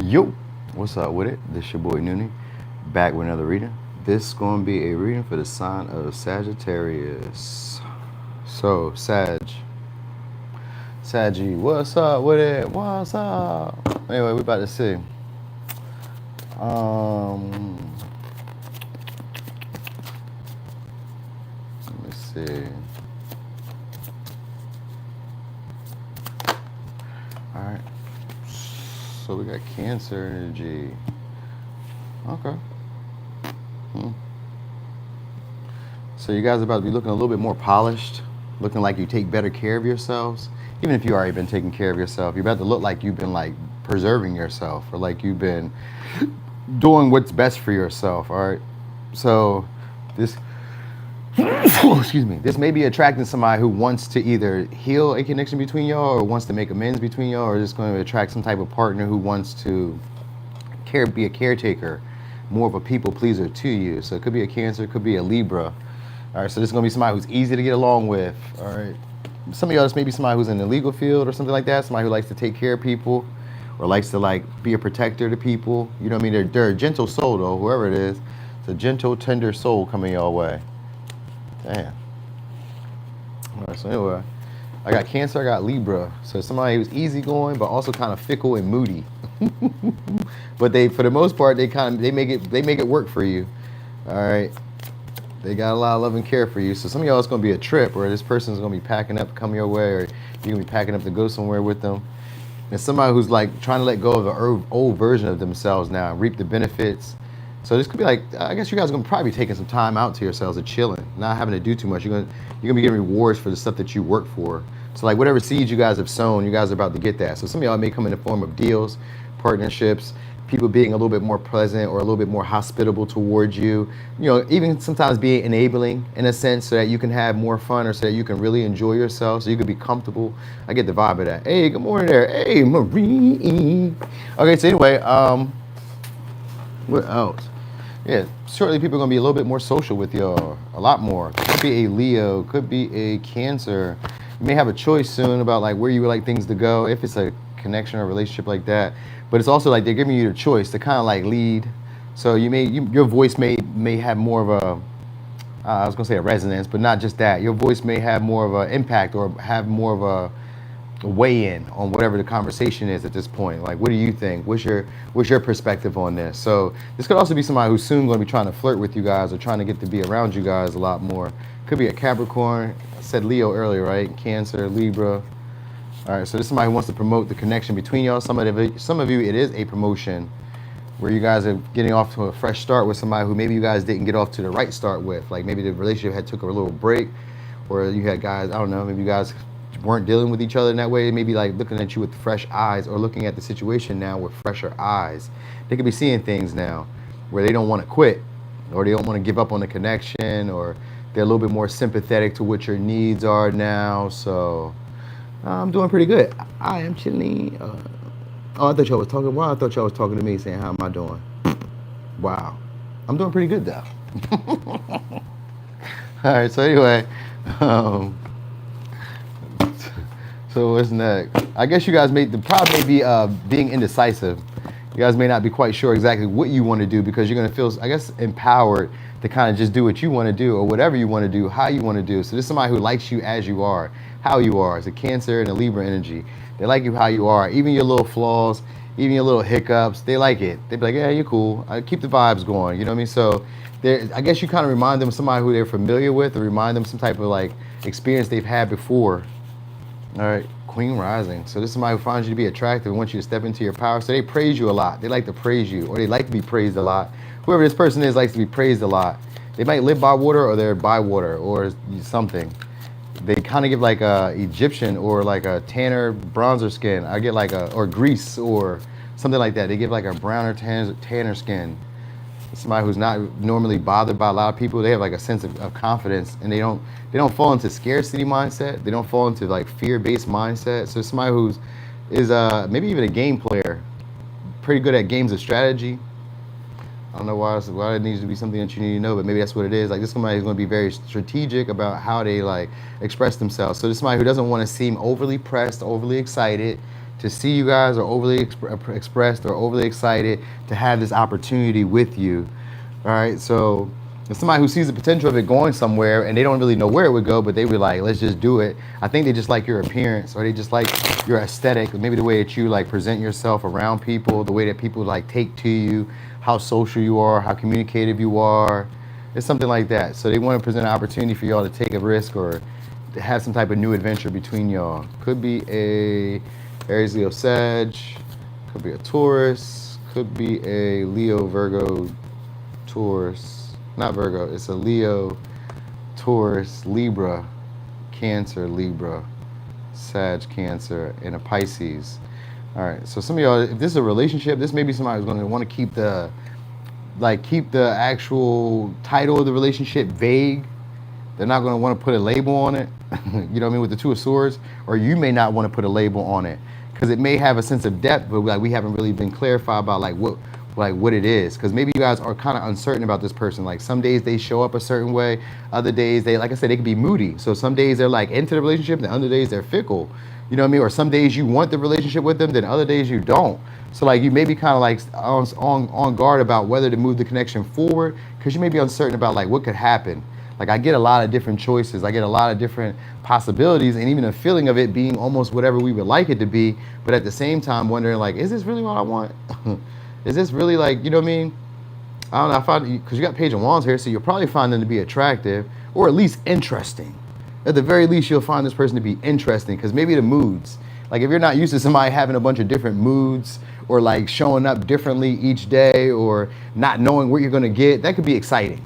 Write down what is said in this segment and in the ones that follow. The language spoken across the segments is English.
Yo, what's up with it? This your boy Noonie, back with another reading. This is going to be a reading for the sign of Sagittarius. So, Saggy, what's up with it? What's up? Anyway, we about to see. Let me see. All right. So we got Cancer energy. Okay. So you guys are about to be looking a little bit more polished, looking like you take better care of yourselves. Even if you already been taking care of yourself, you're about to look like you've been like preserving yourself, or like you've been doing what's best for yourself. All right. So this, excuse me, this may be attracting somebody who wants to either heal a connection between y'all, or wants to make amends between y'all, or just going to attract some type of partner who wants to be a caretaker, more of a people pleaser to you. So it could be a Cancer, it could be a Libra. All right, so this is gonna be somebody who's easy to get along with. All right, some of y'all, this may be somebody who's in the legal field or something like that. Somebody who likes to take care of people, or likes to like be a protector to people. You know what I mean? They're a gentle soul though. Whoever it is, it's a gentle, tender soul coming your way. Damn. All right, so anyway, I got Cancer, I got Libra. So somebody who's easygoing, but also kind of fickle and moody. But they, for the most part, they make it work for you. All right. They got a lot of love and care for you. So some of y'all, it's going to be a trip, or this person's going to be packing up to come your way, or you're going to be packing up to go somewhere with them. And somebody who's like trying to let go of an old version of themselves now and reap the benefits. So this could be like, I guess you guys are going to probably be taking some time out to yourselves and chilling, not having to do too much. You're going to be getting rewards for the stuff that you work for. So like whatever seeds you guys have sown, you guys are about to get that. So some of y'all may come in the form of deals, partnerships, people being a little bit more pleasant or a little bit more hospitable towards you. You know, even sometimes being enabling in a sense, so that you can have more fun, or so that you can really enjoy yourself, so you can be comfortable. I get the vibe of that. Hey, good morning there. Hey, Marie. Okay, so anyway, what else? Yeah, shortly people are gonna be a little bit more social with y'all, a lot more. Could be a Leo, could be a Cancer. You may have a choice soon about like where you would like things to go, if it's a connection or relationship like that. But it's also like they're giving you the choice to kind of like lead. So your voice may have more of a, I was gonna say a resonance, but not just that. Your voice may have more of an impact, or have more of a weigh in on whatever the conversation is at this point. Like, what do you think? What's your perspective on this? So this could also be somebody who's soon going to be trying to flirt with you guys, or trying to get to be around you guys a lot more. Could be a Capricorn. I said Leo earlier, right? Cancer, Libra. All right, so this is somebody who wants to promote the connection between y'all. Some of you, it is a promotion where you guys are getting off to a fresh start with somebody who maybe you guys didn't get off to the right start with. Like maybe the relationship had took a little break, or you had guys, I don't know, maybe you guys weren't dealing with each other in that way. Maybe like looking at you with fresh eyes, or looking at the situation now with fresher eyes. They could be seeing things now where they don't want to quit, or they don't want to give up on the connection, or they're a little bit more sympathetic to what your needs are now. So I'm doing pretty good. I am chilling. Oh, I thought y'all was talking. Well, I thought y'all was talking to me, saying, "How am I doing?" Wow, I'm doing pretty good though. All right. So anyway, so what's next? I guess you guys the problem may be being indecisive. You guys may not be quite sure exactly what you want to do, because you're gonna feel, I guess, empowered to kind of just do what you want to do, or whatever you want to do, how you want to do. So this is somebody who likes you as you are, how you are. It's a Cancer and a Libra energy. They like you how you are, even your little flaws, even your little hiccups. They like it. They be like, yeah, you're cool. I keep the vibes going. You know what I mean? So I guess you kind of remind them of somebody who they're familiar with, or remind them some type of like experience they've had before. All right, Queen Rising. So this is somebody who finds you to be attractive and wants you to step into your power. So they praise you a lot. They like to praise you, or they like to be praised a lot. Whoever this person is likes to be praised a lot. They might live by water, or they're by water, or something. They kind of give like a Egyptian, or like a tanner bronzer skin. I get like or Greece, or something like that. They give like a browner tanner skin. Somebody who's not normally bothered by a lot of people. They have like a sense of confidence, and they don't fall into scarcity mindset. They don't fall into like fear-based mindset. So somebody is maybe even a game player, pretty good at games of strategy. I don't know why it needs to be something that you need to know, but maybe that's what it is. Like this somebody is going to be very strategic about how they like express themselves. So this is somebody who doesn't want to seem overly pressed, overly excited to see you guys, or overly expressed or overly excited to have this opportunity with you. All right, so if somebody who sees the potential of it going somewhere and they don't really know where it would go, but they would like, let's just do it. I think they just like your appearance, or they just like your aesthetic, maybe the way that you like present yourself around people, the way that people like take to you, how social you are, how communicative you are. It's something like that. So they want to present an opportunity for y'all to take a risk or to have some type of new adventure between y'all. Could be a Aries, Leo, Sag, could be a Taurus, could be a Leo, Virgo, Taurus, not Virgo, it's a Leo, Taurus, Libra, Cancer, Libra, Sag, Cancer, and a Pisces. All right, so some of y'all, if this is a relationship, this may be somebody who's going to want to keep the actual title of the relationship vague. They're not going to want to put a label on it, you know what I mean, with the Two of Swords, or you may not want to put a label on it because it may have a sense of depth, but like we haven't really been clarified about like what it is, because maybe you guys are kind of uncertain about this person. Like some days they show up a certain way, other days they, like I said, they can be moody. So some days they're like into the relationship, and other days they're fickle, you know what I mean? Or some days you want the relationship with them, then other days you don't. So like you may be kind of like on guard about whether to move the connection forward, because you may be uncertain about like what could happen. Like I get a lot of different choices, I get a lot of different possibilities, and even a feeling of it being almost whatever we would like it to be, but at the same time wondering like, is this really what I want? Is this really like, you know what I mean? I don't know, I find, because you got Page of Wands here, so you'll probably find them to be attractive, or at least interesting. At the very least, you'll find this person to be interesting, because maybe the moods, like if you're not used to somebody having a bunch of different moods, or like showing up differently each day, or not knowing what you're gonna get, that could be exciting.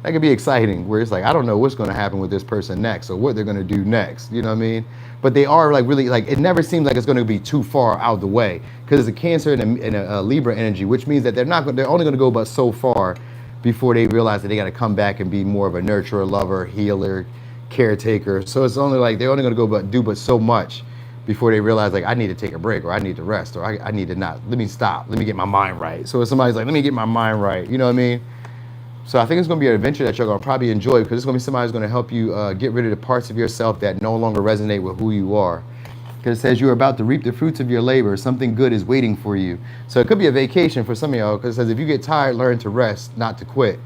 That could be exciting, where it's like, I don't know what's gonna happen with this person next, or what they're gonna do next, you know what I mean? But they are like really, like it never seems like it's gonna be too far out the way, because it's a Cancer and a Libra energy, which means that they're only gonna go but so far before they realize that they gotta come back and be more of a nurturer, lover, healer, caretaker. So it's only like, they're only gonna go but so much before they realize like, I need to take a break, or I need to rest, or I need to not, let me stop, let me get my mind right. So if somebody's like, let me get my mind right, you know what I mean? So I think it's going to be an adventure that you're going to probably enjoy, because it's going to be somebody who's going to help you get rid of the parts of yourself that no longer resonate with who you are. Because it says you're about to reap the fruits of your labor. Something good is waiting for you. So it could be a vacation for some of y'all, because it says if you get tired, learn to rest, not to quit.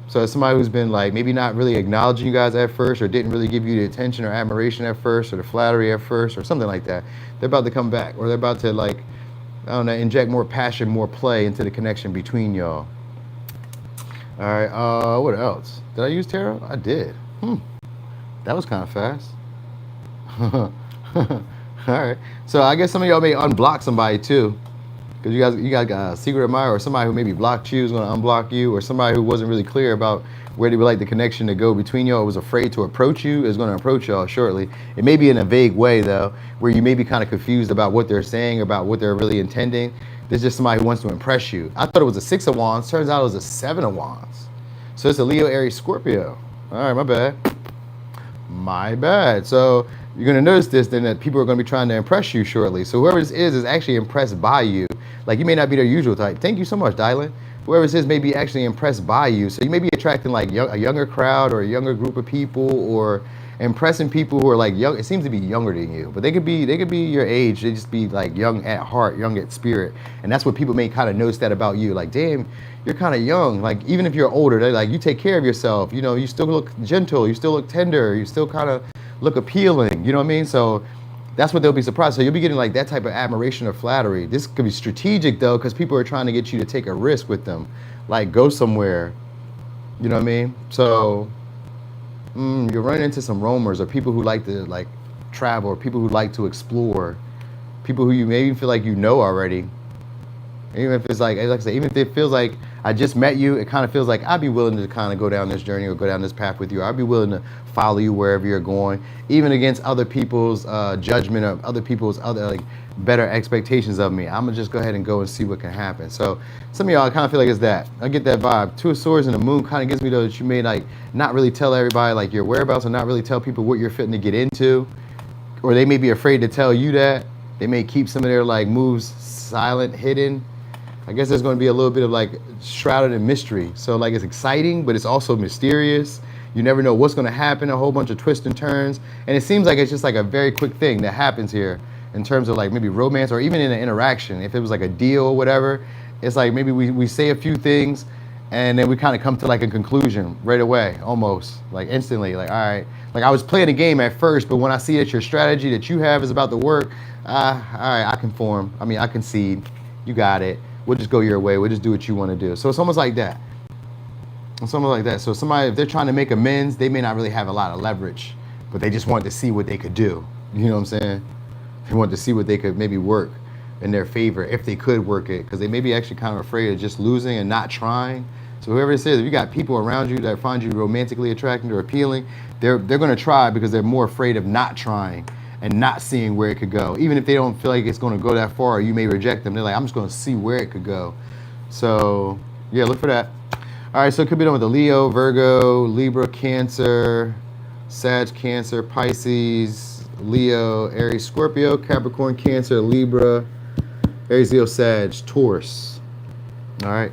So it's somebody who's been like maybe not really acknowledging you guys at first, or didn't really give you the attention or admiration at first, or the flattery at first, or something like that. They're about to come back, or they're about to like, I don't know, inject more passion, more play into the connection between y'all. All right, what else? Did I use tarot? I did. That was kind of fast. All right, so I guess some of y'all may unblock somebody too, because you guys got a secret admirer, or somebody who maybe blocked you is going to unblock you, or somebody who wasn't really clear about where they would like the connection to go between y'all, was afraid to approach you, is going to approach y'all shortly. It may be in a vague way though, where you may be kind of confused about what they're saying, about what they're really intending. This is just somebody who wants to impress you. I thought it was a 6 of Wands. Turns out it was a 7 of Wands. So it's a Leo, Aries, Scorpio. All right, my bad. My bad. So you're going to notice this, then, that people are going to be trying to impress you shortly. So whoever this is actually impressed by you. Like you may not be their usual type. Thank you so much, Dylan. Whoever this is may be actually impressed by you. So you may be attracting like a younger crowd, or a younger group of people, or impressing people who are like young. It seems to be younger than you, but they could be your age. They just be like young at heart, young at spirit, and that's what people may kind of notice that about you. Like, damn, you're kind of young. Like even if you're older, they're like, you take care of yourself. You know, you still look gentle. You still look tender. You still kind of look appealing. You know what I mean? So that's what they'll be surprised. So you'll be getting like that type of admiration or flattery. This could be strategic though, because people are trying to get you to take a risk with them, like go somewhere. You know what I mean? So. You're running into some roamers, or people who like to like travel, or people who like to explore, people who you maybe feel like you know already. Even if it's like I say, even if it feels like I just met you, it kind of feels like I'd be willing to kind of go down this journey or go down this path with you. I'd be willing to follow you wherever you're going, even against other people's judgment, or other people's other like better expectations of me. I'm gonna just go ahead and go and see what can happen. So some of y'all, I kind of feel like it's that. I get that vibe. Two of Swords and the Moon kind of gives me though that you may like not really tell everybody like your whereabouts, or not really tell people what you're fitting to get into, or they may be afraid to tell you that. They may keep some of their like moves silent, hidden. I guess there's going to be a little bit of like shrouded in mystery. So like it's exciting, but it's also mysterious. You never know what's going to happen, a whole bunch of twists and turns. And it seems like it's just like a very quick thing that happens here. in terms of like maybe romance or even in an interaction. If it was like a deal or whatever, it's like maybe we say a few things and then we kind of come to like a conclusion right away, almost like instantly. Like, all right, like I was playing a game at first, but when I see that your strategy that you have is about to work, all right, I conform. I mean, I concede. You got it. We'll just go your way. We'll just do what you want to do. So it's almost like that. It's almost like that. So somebody, if they're trying to make amends, they may not really have a lot of leverage, but they just wanted to see what they could do. You know what I'm saying? They wanted to see what they could maybe work in their favor, if they could work it, because they may be actually kind of afraid of just losing and not trying. So whoever it is, if you got people around you that find you romantically attractive or appealing, they're going to try because they're more afraid of not trying and not seeing where it could go. Even if they don't feel like it's going to go that far, or you may reject them. They're like, I'm just going to see where it could go. So yeah, look for that. All right, so it could be done with a Leo, Virgo, Libra, Cancer, Sag, Cancer, Pisces, Leo, Aries, Scorpio, Capricorn, Cancer, Libra, Aries, Leo, Sag, Taurus. All right.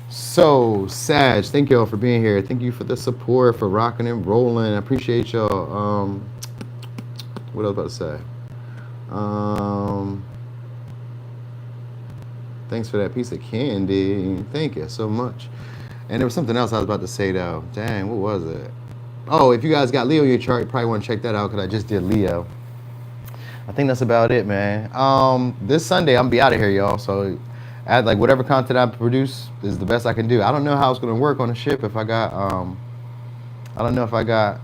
So, Sag, thank y'all for being here. Thank you for the support, for rocking and rolling. I appreciate y'all. What else about to say? Thanks for that piece of candy. Thank you so much. And there was something else I was about to say, though. Dang, what was it? Oh, if you guys got Leo in your chart, you probably want to check that out because I just did Leo. I think that's about it, man. This Sunday, I'm going to be out of here, y'all. So, add like whatever content I produce is the best I can do. I don't know how it's going to work on the ship if I got, I don't know if I got,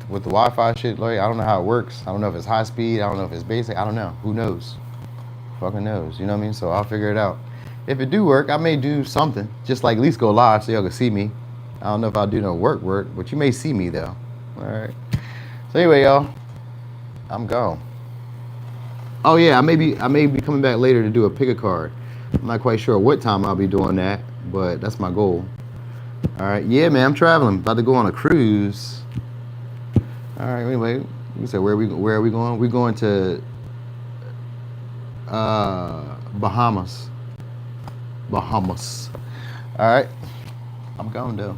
with the Wi-Fi shit, like, I don't know how it works. I don't know if it's high speed. I don't know if it's basic. I don't know. Who knows? Fucking knows. You know what I mean? So I'll figure it out. If it do work, I may do something. Just like at least go live so y'all can see me. I don't know if I'll do no work, but you may see me though. All right. So anyway, y'all, I'm gone. Oh yeah, I may be coming back later to do a pick a card. I'm not quite sure what time I'll be doing that, but that's my goal. All right. Yeah, man, I'm traveling. About to go on a cruise. All right. Anyway, you say where are we going? We're going to Bahamas. All right. I'm going though.